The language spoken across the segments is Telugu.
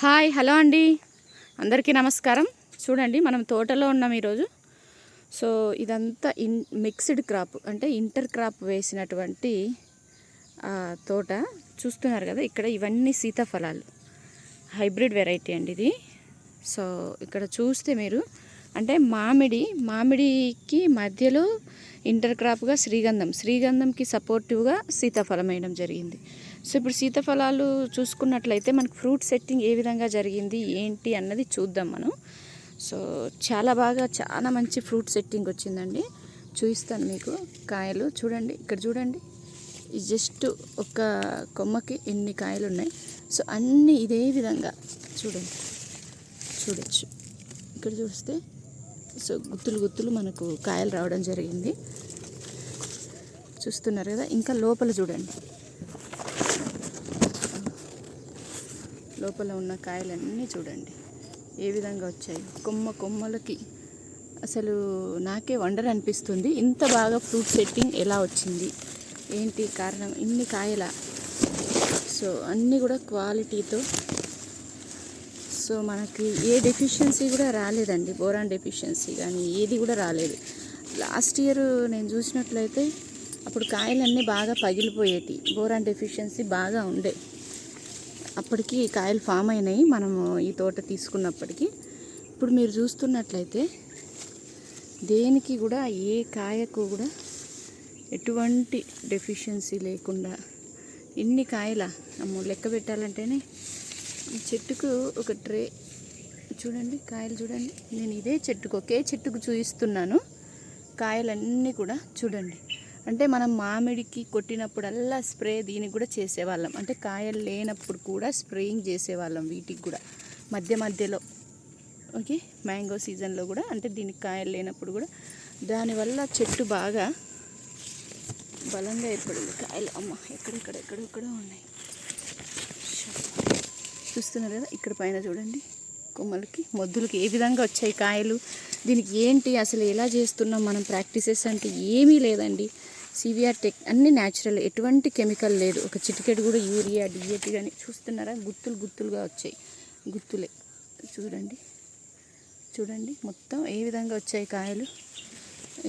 హాయ్ హలో అండి, అందరికీ నమస్కారం. చూడండి, మనం తోటలో ఉన్నాం ఈరోజు. సో ఇదంతా మిక్స్డ్ క్రాప్, అంటే ఇంటర్ క్రాప్ వేసినటువంటి తోట చూస్తున్నారు కదా. ఇక్కడ ఇవన్నీ సీతాఫలాలు, హైబ్రిడ్ వెరైటీ అండి ఇది. సో ఇక్కడ చూస్తే మీరు, అంటే మామిడికి మధ్యలో ఇంటర్ క్రాప్గా శ్రీగంధంకి సపోర్టివ్గా సీతాఫలం వేయడం జరిగింది. సో ఇప్పుడు సీతాఫలాలు చూసుకున్నట్లయితే మనకు ఫ్రూట్ సెట్టింగ్ ఏ విధంగా జరిగింది ఏంటి అన్నది చూద్దాం మనం. సో చాలా మంచి ఫ్రూట్ సెట్టింగ్ వచ్చిందండి. చూపిస్తాను మీకు. కాయలు చూడండి, ఇక్కడ చూడండి. ఇది జస్ట్ ఒక కొమ్మకి ఎన్ని కాయలు ఉన్నాయి. సో అన్నీ ఇదే విధంగా చూడొచ్చు. ఇక్కడ చూస్తే సో గుత్తులు మనకు కాయలు రావడం జరిగింది. చూస్తున్నారు కదా. ఇంకా లోపల చూడండి, లోపల ఉన్న కాయలన్నీ చూడండి ఏ విధంగా వచ్చాయి. కొమ్మలకి అసలు నాకే వండర్ అనిపిస్తుంది, ఇంత బాగా ఫ్రూట్ సెట్టింగ్ ఎలా వచ్చింది, ఏంటి కారణం, ఇన్ని కాయల. సో అన్నీ కూడా క్వాలిటీతో. సో మనకి ఏ డెఫిషియన్సీ కూడా రాలేదండి, బోరాన్ డెఫిషియన్సీ కానీ ఏది కూడా రాలేదు. లాస్ట్ ఇయర్ నేను చూసినట్లయితే అప్పుడు కాయలన్నీ బాగా పగిలిపోయేటి, బోరాన్ డెఫిషియన్సీ బాగా ఉండే. అప్పటికి కాయలు ఫామ్ అయినాయి మనము ఈ తోట తీసుకున్నప్పటికీ. ఇప్పుడు మీరు చూస్తున్నట్లయితే దేనికి కూడా, ఏ కాయకు కూడా ఎటువంటి డెఫిషియన్సీ లేకుండా ఇన్ని కాయల లెక్క పెట్టాలంటేనే ఈ చెట్టుకు ఒక ట్రే చూడండి, కాయలు చూడండి. నేను ఇదే ఒకే చెట్టుకు చూపిస్తున్నాను. కాయలన్నీ కూడా చూడండి. అంటే మనం మామిడికి కొట్టినప్పుడల్లా స్ప్రే దీనికి కూడా చేసేవాళ్ళం, అంటే కాయలు లేనప్పుడు కూడా స్ప్రేయింగ్ చేసేవాళ్ళం వీటికి కూడా మధ్యలో. ఓకే, మ్యాంగో సీజన్లో కూడా, అంటే దీనికి కాయలు లేనప్పుడు కూడా. దానివల్ల చెట్టు బాగా బలంగా ఏర్పడింది. కాయలు ఎక్కడెక్కడో ఉన్నాయి. చూస్తున్నారు కదా. ఇక్కడ పైన చూడండి, కొమ్మలకి మొద్దులకి ఏ విధంగా వచ్చాయి కాయలు. దీనికి ఏంటి అసలు ఎలా చేస్తున్నాం మనం ప్రాక్టీసెస్ అంటే ఏమీ లేదండి. సివిఆర్ టెక్ అన్నీ న్యాచురల్, ఎటువంటి కెమికల్ లేదు. ఒక చిటికెట్ కూడా యూరియా డిఏపి కానీ. చూస్తున్నారా, గుత్తులుగా వచ్చాయి, గుత్తులే. చూడండి మొత్తం ఏ విధంగా వచ్చాయి కాయలు.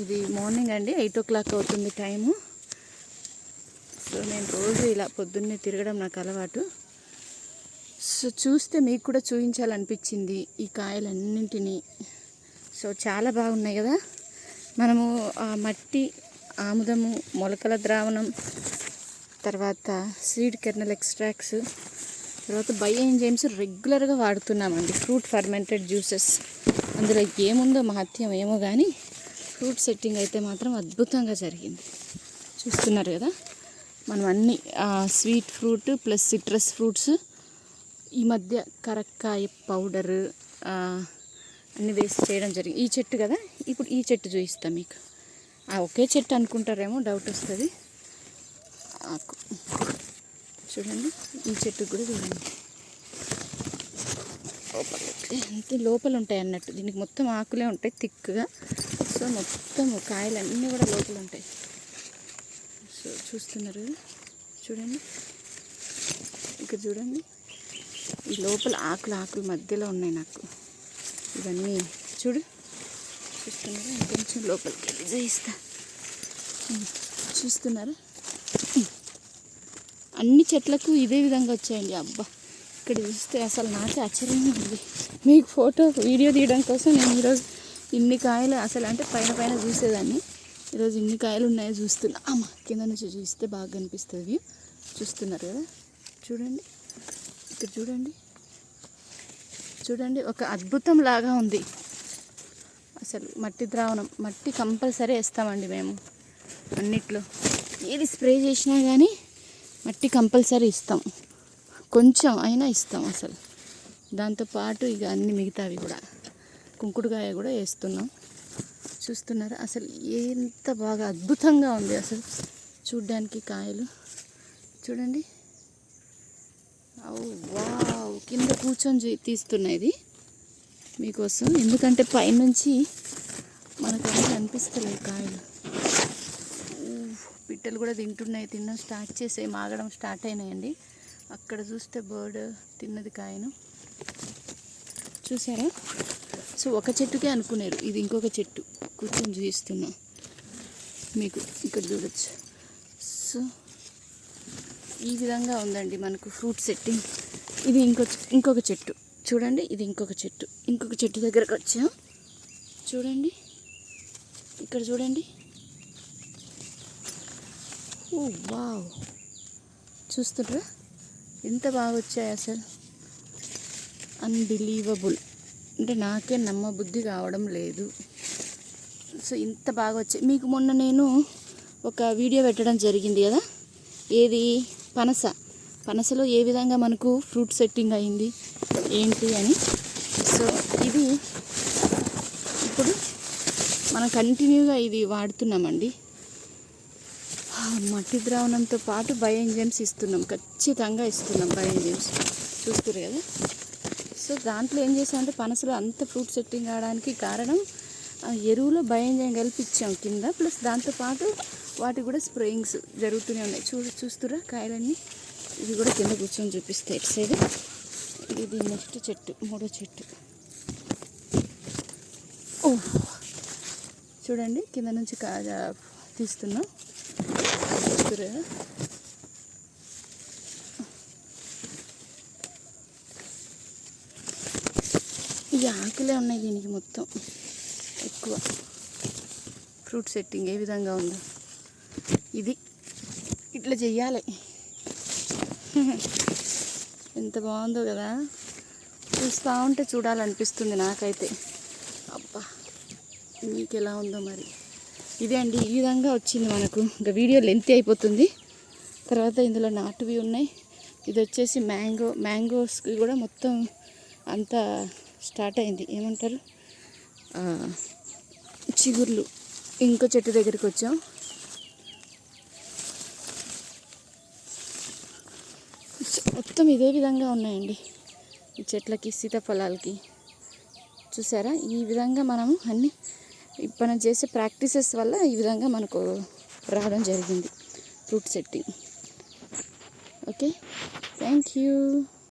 ఇది మార్నింగ్ అండి, 8 o'clock అవుతుంది టైము. సో నేను రోజు ఇలా పొద్దున్నే తిరగడం నాకు అలవాటు. సో చూస్తే మీకు కూడా చూపించాలనిపించింది ఈ కాయలన్నింటినీ. సో చాలా బాగున్నాయి కదా. మనము మట్టి, ఆముదము, మొలకల ద్రావణం, తర్వాత సీడ్ కెర్నల్ ఎక్స్ట్రాక్ట్స్, తర్వాత బయో ఎంజైమ్స్ రెగ్యులర్గా వాడుతున్నామండి. ఫ్రూట్ ఫర్మెంటెడ్ జ్యూసెస్, అందులో ఏముందో మహత్యం ఏమో కానీ ఫ్రూట్ సెట్టింగ్ అయితే మాత్రం అద్భుతంగా జరిగింది. చూస్తున్నారు కదా. మనం అన్నీ sweet fruit plus citrus fruits, ఈ మధ్య కరక్కాయ పౌడర్ అన్నీ వేసి చేయడం జరిగింది. ఈ చెట్టు కదా, ఇప్పుడు ఈ చెట్టు చూపిస్తాం మీకు. ఒకే చెట్టు అనుకుంటారేమో, డౌట్ వస్తుంది. ఆకు చూడండి, ఈ చెట్టు కూడా చూడండి. అంతే లోపల ఉంటాయి అన్నట్టు. దీనికి మొత్తం ఆకులే ఉంటాయి థిక్గా. సో మొత్తం కాయలన్నీ కూడా లోపల ఉంటాయి. సో చూస్తున్నారు కదా, చూడండి. ఇక్కడ చూడండి, ఈ లోపల ఆకులు మధ్యలో ఉన్నాయి నాకు ఇవన్నీ. చూస్తున్నారా, కొంచెం లోపలికి వెళ్ళి చేయిస్తా. చూస్తున్నారా, అన్ని చెట్లకు ఇదే విధంగా వచ్చాయండి. అబ్బా, ఇక్కడ చూస్తే అసలు నాకే ఆశ్చర్యంగా ఉంది. మీకు వీడియో తీయడం కోసం నేను ఈరోజు ఇన్ని కాయలు, అసలు అంటే పైన చూసేదాన్ని. ఈరోజు ఇన్ని కాయలు ఉన్నాయో చూస్తున్నా. కింద నుంచి చూస్తే బాగా కనిపిస్తుంది. చూస్తున్నారు కదా, చూడండి. ఇక్కడ చూడండి, ఒక అద్భుతం లాగా ఉంది అసలు. మట్టి ద్రావణం, మట్టి కంపల్సరీ వేస్తామండి మేము అన్నిట్లో. ఏది స్ప్రే చేసినా కానీ మట్టి కంపల్సరీ ఇస్తాం, కొంచెం అయినా ఇస్తాం అసలు. దాంతోపాటు ఇక అన్ని మిగతావి కూడా, కుంకుడుకాయ కూడా వేస్తున్నాం. చూస్తున్నారా, అసలు ఎంత బాగా అద్భుతంగా ఉంది అసలు చూడ్డానికి కాయలు. చూడండి, వావ్, కింద కూర్చొని తీస్తున్నాయి మీకోసం. ఎందుకంటే పైనుంచి మనకు అన్నీ అనిపిస్తలేదు కాయలు. పిట్టలు కూడా తినడం స్టార్ట్ చేసే, మాగడం స్టార్ట్ అయినాయండి. అక్కడ చూస్తే బర్డ్ తిన్నది కాయను. చూసారా? సో ఒక చెట్టుకే అనుకున్నారు, ఇది ఇంకొక చెట్టు. కూర్చొని చూపిస్తున్నా మీకు, ఇక్కడ చూడొచ్చు. సో ఈ విధంగా ఉందండి మనకు ఫ్రూట్ సెట్టింగ్. ఇది ఇంకొక చెట్టు చూడండి, ఇది ఇంకొక చెట్టు దగ్గరకు వచ్చాం. చూడండి ఇక్కడ చూడండి. ఓ వావ్, చూస్తుండ్రా ఎంత బాగా వచ్చాయి అసలు, అన్బిలీవబుల్. అంటే నాకే నమ్మబుద్ధి కావడం లేదు. సో ఇంత బాగా వచ్చాయి. మీకు మొన్న నేను ఒక వీడియో పెట్టడం జరిగింది కదా, ఏది పనసలో ఏ విధంగా మనకు ఫ్రూట్ సెట్టింగ్ అయింది ఏంటి అని. సో ఇది ఇప్పుడు మనం కంటిన్యూగా ఇది వాడుతున్నామండి. మట్టి ద్రావణంతో పాటు బయోఎంజైమ్స్ ఇస్తున్నాం, ఖచ్చితంగా ఇస్తున్నాం బయోఎంజైమ్స్. చూస్తారు కదా. సో దాంట్లో ఏం చేసామంటే పనసలో అంత ఫ్రూట్ సెట్టింగ్ అవడానికి కారణం ఎరువులో బయోఎంజైమ్ కలిపి ఇచ్చాం కింద, ప్లస్ దాంతోపాటు వాటి కూడా స్ప్రేయింగ్స్ జరుగుతూనే ఉన్నాయి. చూస్తురా కాయలన్నీ. ఇది కూడా కింద కూర్చొని చూపిస్తాయి ఇటు సైడ్. ఇది నెక్స్ట్ చెట్టు, మూడో చెట్టు. ఓ చూడండి, కింద నుంచి తీస్తున్నాం. చూస్తురా, ఈ ఆకులే ఉన్నాయి దీనికి మొత్తం ఎక్కువ. ఫ్రూట్ సెట్టింగ్ ఏ విధంగా ఉందో ఇది ఇట్లా చెయ్యాలి. ఎంత బాగుందో కదా, చూస్తూ ఉంటే చూడాలనిపిస్తుంది నాకైతే. అబ్బా మీకు ఎలా ఉందో మరి. ఇదే అండి, ఈ విధంగా వచ్చింది మనకు. ఇంకా వీడియో లెంత్ అయిపోతుంది. తర్వాత ఇందులో నాటువి ఉన్నాయి. ఇది వచ్చేసి మ్యాంగోస్కి కూడా మొత్తం అంతా స్టార్ట్ అయింది, ఏమంటారు చిగుర్లు. ఇంకో చెట్టు దగ్గరికి వచ్చాం. మొత్తం ఇదే విధంగా ఉన్నాయండి ఈ చెట్లకి, సీతాఫలాలకి. చూసారా, ఈ విధంగా మనము అన్నీ మనం చేసే ప్రాక్టీసెస్ వల్ల ఈ విధంగా మనకు రావడం జరిగింది fruit setting. Okay, thank you.